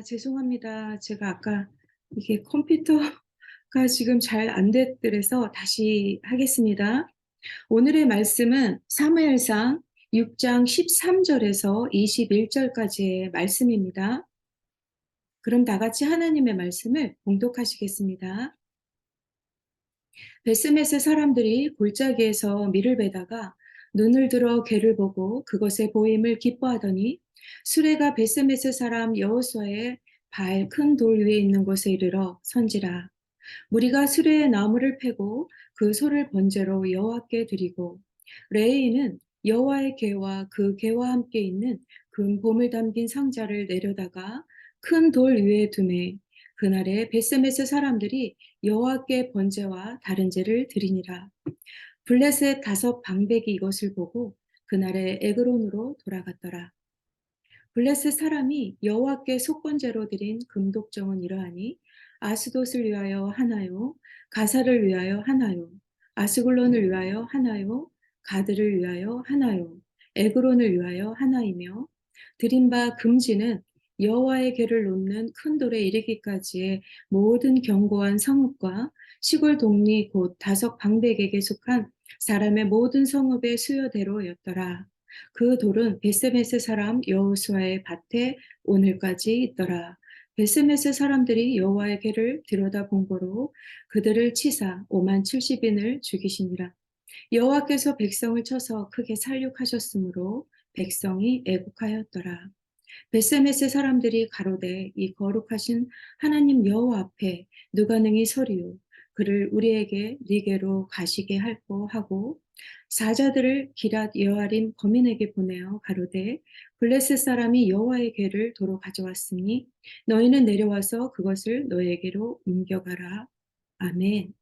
죄송합니다. 제가 아까 이게 컴퓨터가 지금 잘 안 됐더래서 다시 하겠습니다. 오늘의 말씀은 사무엘상 6장 13 절에서 21 절까지의 말씀입니다. 그럼 다 같이 하나님의 말씀을 봉독하시겠습니다. 베스메스 사람들이 골짜기에서 밀을 베다가 눈을 들어 개를 보고 그것의 보임을 기뻐하더니 수레가 베스메스 사람 여호수아의 발 큰 돌 위에 있는 곳에 이르러 선지라. 무리가 수레에 나무를 패고 그 소를 번제로 여호와께 드리고 레이인은 여호와의 궤와 그 궤와 함께 있는 금 봄을 담긴 상자를 내려다가 큰 돌 위에 두매 그날에 베스메스 사람들이 여호와께 번제와 다른 제를 드리니라. 블레셋 다섯 방백이 이것을 보고 그날에 에그론으로 돌아갔더라. 블레셋 사람이 여호와께 속건제로 드린 금독정은 이러하니 아스돗을 위하여 하나요, 가사를 위하여 하나요, 아스글론을 위하여 하나요, 가드를 위하여 하나요, 에그론을 위하여 하나이며 드린 바 금지는 여호와의 궤를 놓는 큰 돌에 이르기까지의 모든 견고한 성읍과 시골 동리 곧 다섯 방백에게 속한 사람의 모든 성읍의 수요대로였더라. 그 돌은 베스메스 사람 여호수아의 밭에 오늘까지 있더라. 베스메스 사람들이 여호와의 궤를 들여다본 거로 그들을 치사 5만 70인을 죽이시니라. 여호와께서 백성을 쳐서 크게 살육하셨으므로 백성이 애국하였더라. 베스메스 사람들이 가로되 이 거룩하신 하나님 여호와 앞에 누가 능히 서리요 그를 우리에게 네게로 가시게 할꼬 하고 사자들을 기랏 여아림 거민에게 보내어 가로되 블레셋 사람이 여호와의 궤를 도로 가져왔으니 너희는 내려와서 그것을 너희에게로 옮겨가라. 아멘.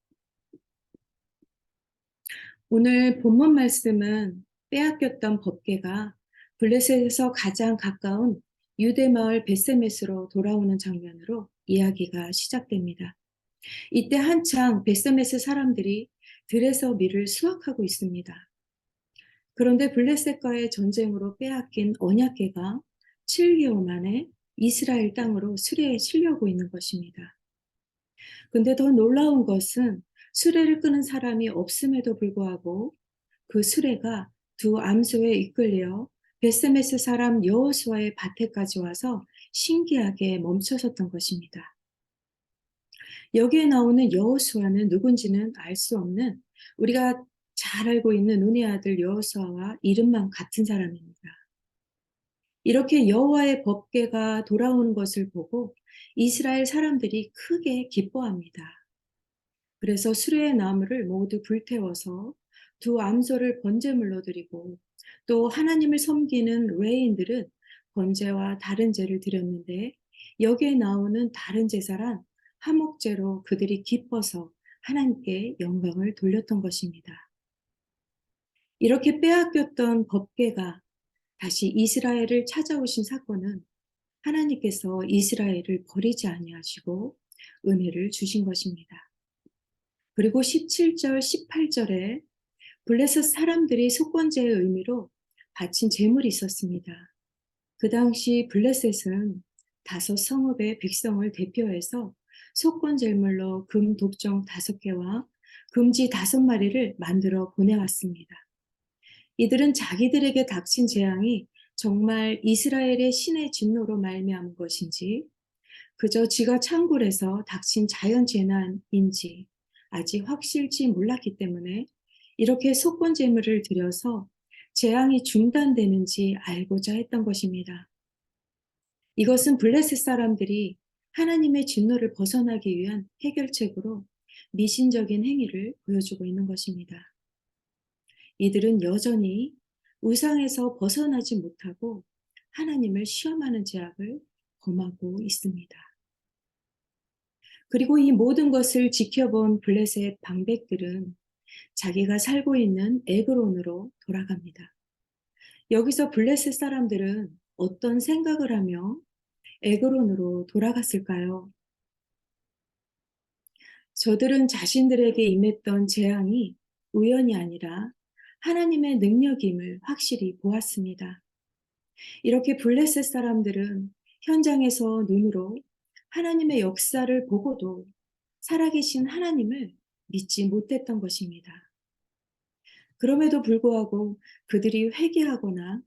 오늘 본문 말씀은 빼앗겼던 법궤가 블레셋에서 가장 가까운 유대 마을 베세메스로 돌아오는 장면으로 이야기가 시작됩니다. 이때 한창 베세메스 사람들이 들에서 밀을 수확하고 있습니다. 그런데 블레셋과의 전쟁으로 빼앗긴 언약궤가 7개월 만에 이스라엘 땅으로 수레에 실려오고 있는 것입니다. 근데 더 놀라운 것은 수레를 끄는 사람이 없음에도 불구하고 그 수레가 두 암소에 이끌려 베스메스 사람 여호수아의 밭에까지 와서 신기하게 멈춰섰던 것입니다. 여기에 나오는 여호수아는 누군지는 알 수 없는 우리가 잘 알고 있는 눈의 아들 여호수아와 이름만 같은 사람입니다. 이렇게 여호와의 법궤가 돌아오는 것을 보고 이스라엘 사람들이 크게 기뻐합니다. 그래서 수레의 나무를 모두 불태워서 두 암소를 번제물로 드리고 또 하나님을 섬기는 레인들은 번제와 다른 제를 드렸는데 여기에 나오는 다른 제사란 화목제로 그들이 기뻐서 하나님께 영광을 돌렸던 것입니다. 이렇게 빼앗겼던 법궤가 다시 이스라엘을 찾아오신 사건은 하나님께서 이스라엘을 버리지 아니하시고 은혜를 주신 것입니다. 그리고 17절, 18절에 블레셋 사람들이 속건제의 의미로 바친 제물이 있었습니다. 그 당시 블레셋은 다섯 성읍의 백성을 대표해서 속건 제물로 금 독정 5개와 금지 5마리를 만들어 보내왔습니다. 이들은 자기들에게 닥친 재앙이 정말 이스라엘의 신의 진노로 말미암은 것인지 그저 지가 창굴에서 닥친 자연재난인지 아직 확실치 몰랐기 때문에 이렇게 속건 제물을 드려서 재앙이 중단되는지 알고자 했던 것입니다. 이것은 블레셋 사람들이 하나님의 진노를 벗어나기 위한 해결책으로 미신적인 행위를 보여주고 있는 것입니다. 이들은 여전히 우상에서 벗어나지 못하고 하나님을 시험하는 죄악을 범하고 있습니다. 그리고 이 모든 것을 지켜본 블레셋 방백들은 자기가 살고 있는 에그론으로 돌아갑니다. 여기서 블레셋 사람들은 어떤 생각을 하며 에그론으로 돌아갔을까요? 저들은 자신들에게 임했던 재앙이 우연이 아니라 하나님의 능력임을 확실히 보았습니다. 이렇게 블레셋 사람들은 현장에서 눈으로 하나님의 역사를 보고도 살아계신 하나님을 믿지 못했던 것입니다. 그럼에도 불구하고 그들이 회개하거나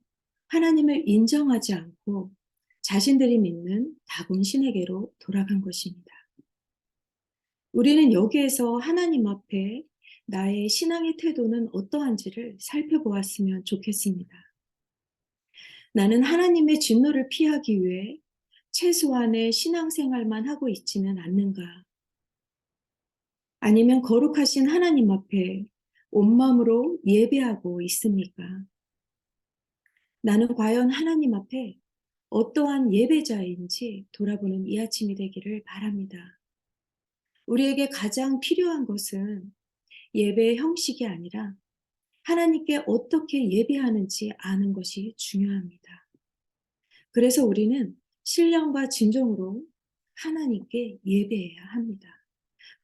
하나님을 인정하지 않고 자신들이 믿는 다곤 신에게로 돌아간 것입니다. 우리는 여기에서 하나님 앞에 나의 신앙의 태도는 어떠한지를 살펴보았으면 좋겠습니다. 나는 하나님의 진노를 피하기 위해 최소한의 신앙생활만 하고 있지는 않는가? 아니면 거룩하신 하나님 앞에 온 마음으로 예배하고 있습니까? 나는 과연 하나님 앞에 어떠한 예배자인지 돌아보는 이 아침이 되기를 바랍니다. 우리에게 가장 필요한 것은 예배의 형식이 아니라 하나님께 어떻게 예배하는지 아는 것이 중요합니다. 그래서 우리는 신령과 진정으로 하나님께 예배해야 합니다.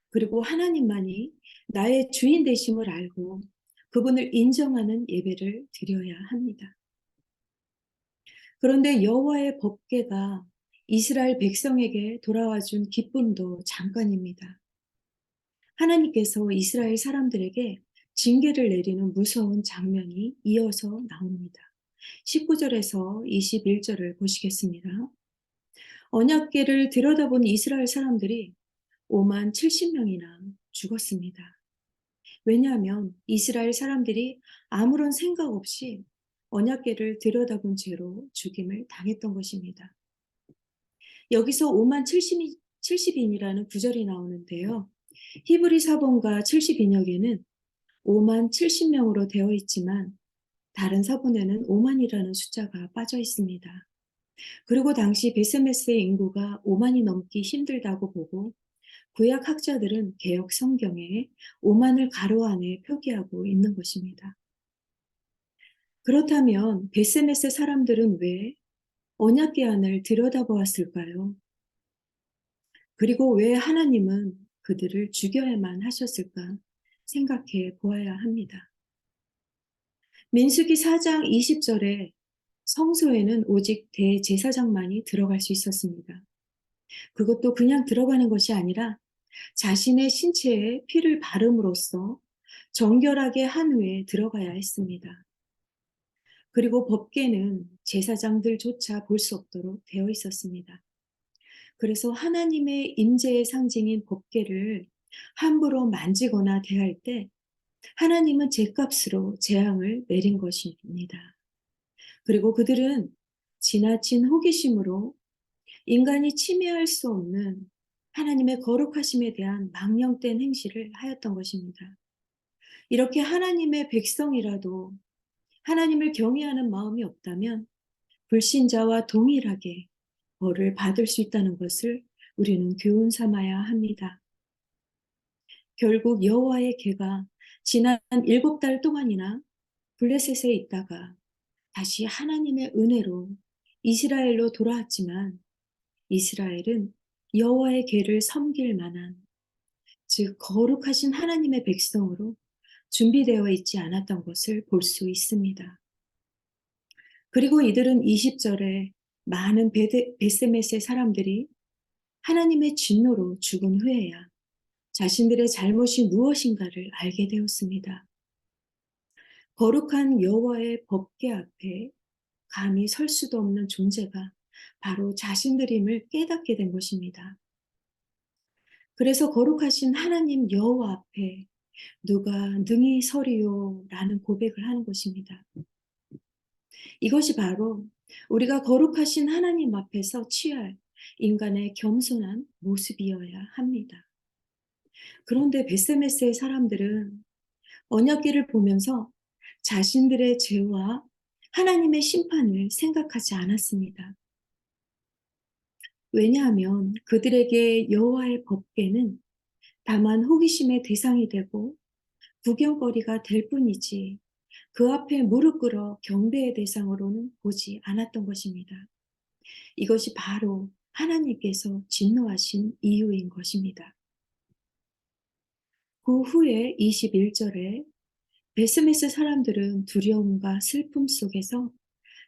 그리고 하나님만이 나의 주인 되심을 알고 그분을 인정하는 예배를 드려야 합니다. 그런데 여호와의 법궤가 이스라엘 백성에게 돌아와 준 기쁨도 잠깐입니다. 하나님께서 이스라엘 사람들에게 징계를 내리는 무서운 장면이 이어서 나옵니다. 19절에서 21절을 보시겠습니다. 언약궤를 들여다본 이스라엘 사람들이 5만 70명이나 죽었습니다. 왜냐하면 이스라엘 사람들이 아무런 생각 없이 언약궤를 들여다본 채로 죽임을 당했던 것입니다. 여기서 5만 70인이라는 구절이 나오는데요. 히브리 사본과 70인역에는 5만 70명으로 되어 있지만 다른 사본에는 5만이라는 숫자가 빠져 있습니다. 그리고 당시 베세메스의 인구가 5만이 넘기 힘들다고 보고 구약 학자들은 개역 성경에 5만을 가로 안에 표기하고 있는 것입니다. 그렇다면 베세메스 사람들은 왜 언약궤 안을 들여다보았을까요? 그리고 왜 하나님은 그들을 죽여야만 하셨을까 생각해 보아야 합니다. 민수기 4장 20절에 성소에는 오직 대제사장만이 들어갈 수 있었습니다. 그것도 그냥 들어가는 것이 아니라 자신의 신체에 피를 바름으로써 정결하게 한 후에 들어가야 했습니다. 그리고 법궤는 제사장들조차 볼 수 없도록 되어 있었습니다. 그래서 하나님의 임재의 상징인 법궤를 함부로 만지거나 대할 때 하나님은 죗값으로 재앙을 내린 것입니다. 그리고 그들은 지나친 호기심으로 인간이 침해할 수 없는 하나님의 거룩하심에 대한 망령된 행실을 하였던 것입니다. 이렇게 하나님의 백성이라도 하나님을 경외하는 마음이 없다면 불신자와 동일하게 벌을 받을 수 있다는 것을 우리는 교훈 삼아야 합니다. 결국 여호와의 궤가 지난 7달 동안이나 블레셋에 있다가 다시 하나님의 은혜로 이스라엘로 돌아왔지만 이스라엘은 여호와의 궤를 섬길 만한 즉 거룩하신 하나님의 백성으로 준비되어 있지 않았던 것을 볼 수 있습니다. 그리고 이들은 20절에 많은 베세메스의 사람들이 하나님의 진노로 죽은 후에야 자신들의 잘못이 무엇인가를 알게 되었습니다. 거룩한 여호와의 법궤 앞에 감히 설 수도 없는 존재가 바로 자신들임을 깨닫게 된 것입니다. 그래서 거룩하신 하나님 여호와 앞에 누가 능히 서리요 라는 고백을 하는 것입니다. 이것이 바로 우리가 거룩하신 하나님 앞에서 취할 인간의 겸손한 모습이어야 합니다. 그런데 베세메스의 사람들은 언약궤를 보면서 자신들의 죄와 하나님의 심판을 생각하지 않았습니다. 왜냐하면 그들에게 여호와의 법궤는 다만 호기심의 대상이 되고 구경거리가 될 뿐이지 그 앞에 무릎 꿇어 경배의 대상으로는 보지 않았던 것입니다. 이것이 바로 하나님께서 진노하신 이유인 것입니다. 그 후에 21절에 베스메스 사람들은 두려움과 슬픔 속에서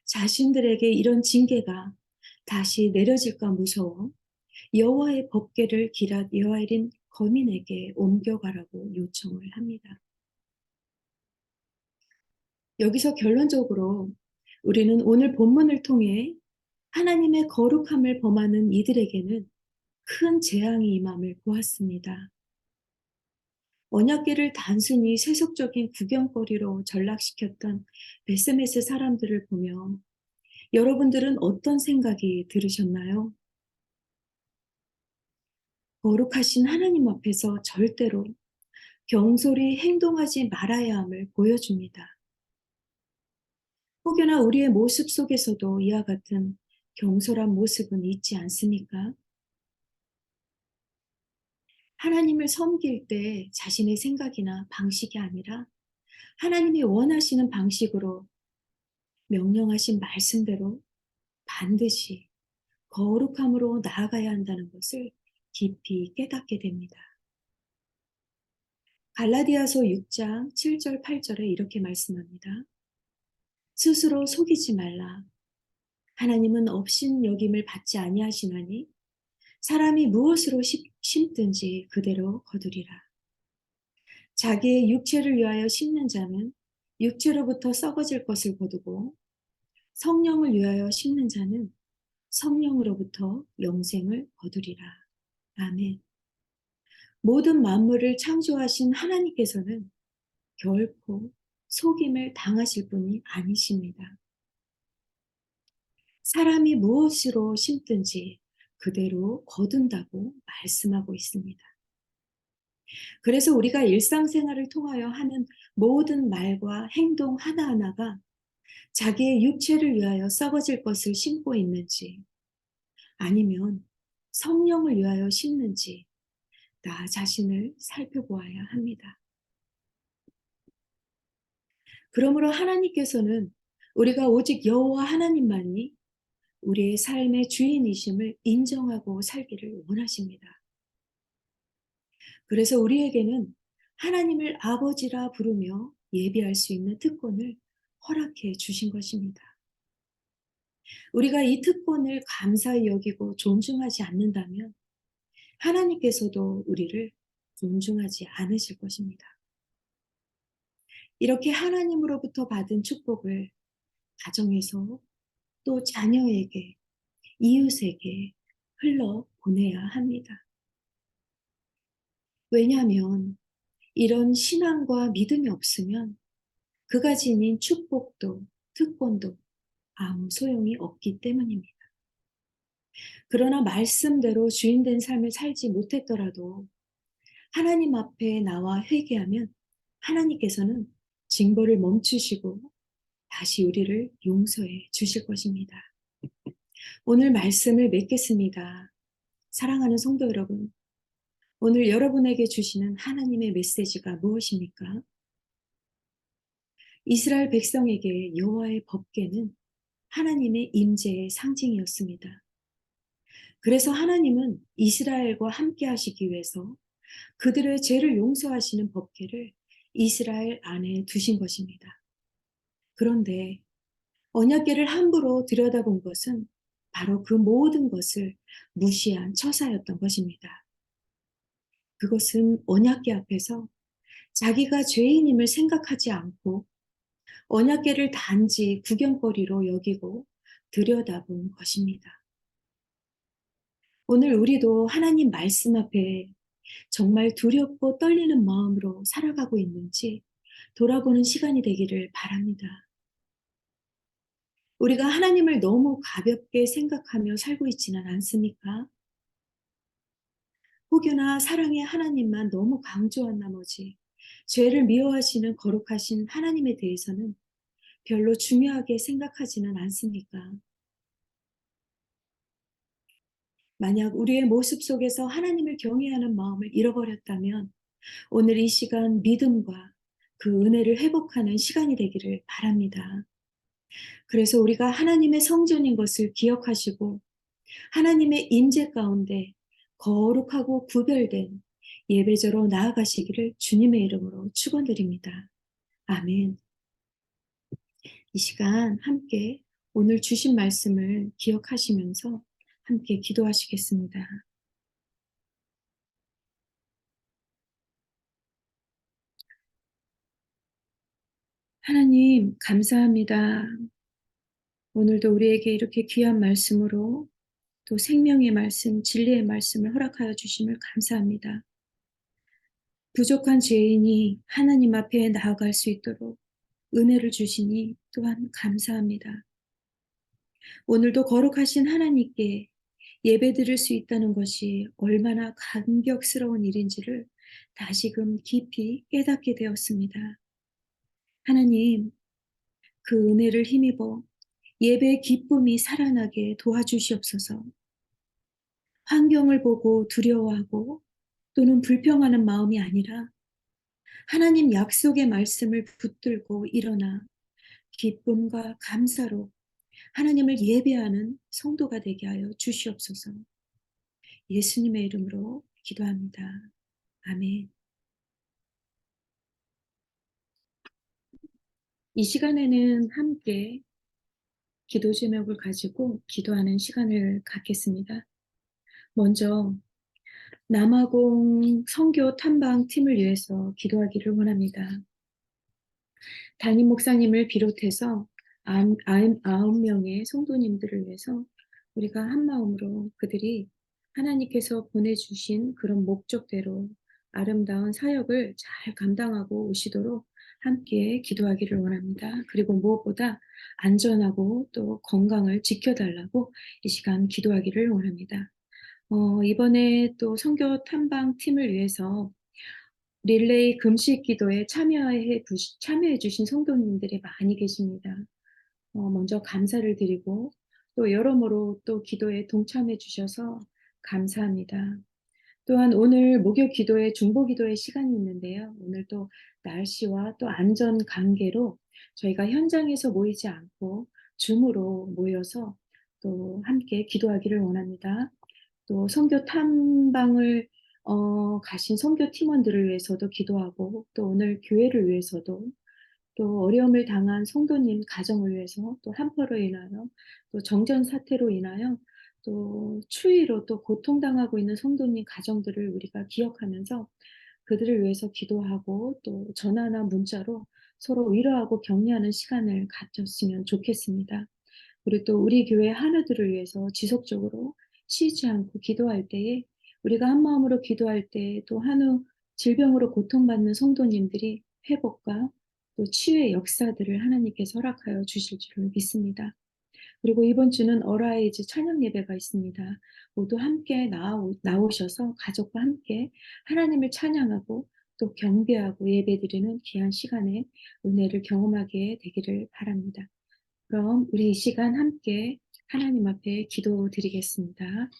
자신들에게 이런 징계가 다시 내려질까 무서워 여호와의 법궤를 기랏 여아일인 거민에게 옮겨가라고 요청을 합니다. 여기서 결론적으로 우리는 오늘 본문을 통해 하나님의 거룩함을 범하는 이들에게는 큰 재앙이 임함을 보았습니다. 언약궤를 단순히 세속적인 구경거리로 전락시켰던 베세메스 사람들을 보며 여러분들은 어떤 생각이 들으셨나요? 거룩하신 하나님 앞에서 절대로 경솔히 행동하지 말아야 함을 보여줍니다. 혹여나 우리의 모습 속에서도 이와 같은 경솔한 모습은 있지 않습니까? 하나님을 섬길 때 자신의 생각이나 방식이 아니라 하나님이 원하시는 방식으로 명령하신 말씀대로 반드시 거룩함으로 나아가야 한다는 것을 깊이 깨닫게 됩니다. 갈라디아서 6장 7절 8절에 이렇게 말씀합니다. 스스로 속이지 말라. 하나님은 업신여김을 받지 아니하시나니 사람이 무엇으로 심든지 그대로 거두리라. 자기의 육체를 위하여 심는 자는 육체로부터 썩어질 것을 거두고 성령을 위하여 심는 자는 성령으로부터 영생을 거두리라. 아멘. 모든 만물을 창조하신 하나님께서는 결코 속임을 당하실 분이 아니십니다. 사람이 무엇으로 심든지 그대로 거둔다고 말씀하고 있습니다. 그래서 우리가 일상생활을 통하여 하는 모든 말과 행동 하나하나가 자기의 육체를 위하여 썩어질 것을 심고 있는지 아니면 성령을 위하여 심는지 나 자신을 살펴보아야 합니다. 그러므로 하나님께서는 우리가 오직 여호와 하나님만이 우리의 삶의 주인이심을 인정하고 살기를 원하십니다. 그래서 우리에게는 하나님을 아버지라 부르며 예비할 수 있는 특권을 허락해 주신 것입니다. 우리가 이 특권을 감사히 여기고 존중하지 않는다면 하나님께서도 우리를 존중하지 않으실 것입니다. 이렇게 하나님으로부터 받은 축복을 가정에서 또 자녀에게, 이웃에게 흘러 보내야 합니다. 왜냐하면 이런 신앙과 믿음이 없으면 그가 지닌 축복도 특권도 아무 소용이 없기 때문입니다. 그러나 말씀대로 주인된 삶을 살지 못했더라도 하나님 앞에 나와 회개하면 하나님께서는 징벌을 멈추시고 다시 우리를 용서해 주실 것입니다. 오늘 말씀을 맺겠습니다. 사랑하는 성도 여러분, 오늘 여러분에게 주시는 하나님의 메시지가 무엇입니까? 이스라엘 백성에게 여호와의 법궤는 하나님의 임재의 상징이었습니다. 그래서 하나님은 이스라엘과 함께 하시기 위해서 그들의 죄를 용서하시는 법궤를 이스라엘 안에 두신 것입니다. 그런데 언약궤를 함부로 들여다본 것은 바로 그 모든 것을 무시한 처사였던 것입니다. 그것은 언약궤 앞에서 자기가 죄인임을 생각하지 않고 언약궤를 단지 구경거리로 여기고 들여다본 것입니다. 오늘 우리도 하나님 말씀 앞에 정말 두렵고 떨리는 마음으로 살아가고 있는지 돌아보는 시간이 되기를 바랍니다. 우리가 하나님을 너무 가볍게 생각하며 살고 있지는 않습니까? 혹여나 사랑의 하나님만 너무 강조한 나머지 죄를 미워하시는 거룩하신 하나님에 대해서는 별로 중요하게 생각하지는 않습니까? 만약 우리의 모습 속에서 하나님을 경외하는 마음을 잃어버렸다면 오늘 이 시간 믿음과 그 은혜를 회복하는 시간이 되기를 바랍니다. 그래서 우리가 하나님의 성전인 것을 기억하시고 하나님의 임재 가운데 거룩하고 구별된 예배자로 나아가시기를 주님의 이름으로 축원드립니다. 아멘. 이 시간 함께 오늘 주신 말씀을 기억하시면서 함께 기도하시겠습니다. 하나님, 감사합니다. 오늘도 우리에게 이렇게 귀한 말씀으로 또 생명의 말씀, 진리의 말씀을 허락하여 주심을 감사합니다. 부족한 죄인이 하나님 앞에 나아갈 수 있도록 은혜를 주시니 또한 감사합니다. 오늘도 거룩하신 하나님께 예배드릴 수 있다는 것이 얼마나 감격스러운 일인지를 다시금 깊이 깨닫게 되었습니다. 하나님, 그 은혜를 힘입어 예배의 기쁨이 살아나게 도와주시옵소서. 환경을 보고 두려워하고 또는 불평하는 마음이 아니라 하나님 약속의 말씀을 붙들고 일어나 기쁨과 감사로 하나님을 예배하는 성도가 되게 하여 주시옵소서. 예수님의 이름으로 기도합니다. 아멘. 이 시간에는 함께 기도 제목을 가지고 기도하는 시간을 갖겠습니다. 먼저 남아공 선교 탐방 팀을 위해서 기도하기를 원합니다. 담임 목사님을 비롯해서 9명의 성도님들을 위해서 우리가 한 마음으로 그들이 하나님께서 보내주신 그런 목적대로 아름다운 사역을 잘 감당하고 오시도록 함께 기도하기를 원합니다. 그리고 무엇보다 안전하고 또 건강을 지켜달라고 이 시간 기도하기를 원합니다. 이번에 또 선교 탐방 팀을 위해서 릴레이 금식 기도에 참여해 주신 성도님들이 많이 계십니다. 먼저 감사를 드리고 또 여러모로 또 기도에 동참해 주셔서 감사합니다. 또한 오늘 목요 기도회, 중보 기도회 시간이 있는데요. 오늘 또 날씨와 또 안전 관계로 저희가 현장에서 모이지 않고 줌으로 모여서 또 함께 기도하기를 원합니다. 또 선교 탐방을 가신 선교 팀원들을 위해서도 기도하고 또 오늘 교회를 위해서도 또 어려움을 당한 성도님 가정을 위해서 또 한파로 인하여 또 정전 사태로 인하여 또 추위로 또 고통당하고 있는 성도님 가정들을 우리가 기억하면서 그들을 위해서 기도하고 또 전화나 문자로 서로 위로하고 격려하는 시간을 가졌으면 좋겠습니다. 그리고 또 우리 교회 하나들을 위해서 지속적으로 쉬지 않고 기도할 때에 우리가 한 마음으로 기도할 때 또 한우 질병으로 고통받는 성도님들이 회복과 또 치유의 역사들을 하나님께서 허락하여 주실 줄을 믿습니다. 그리고 이번 주는 어라이즈 찬양 예배가 있습니다. 모두 함께 나오셔서 가족과 함께 하나님을 찬양하고 또 경배하고 예배드리는 귀한 시간에 은혜를 경험하게 되기를 바랍니다. 그럼 우리 이 시간 함께 하나님 앞에 기도드리겠습니다.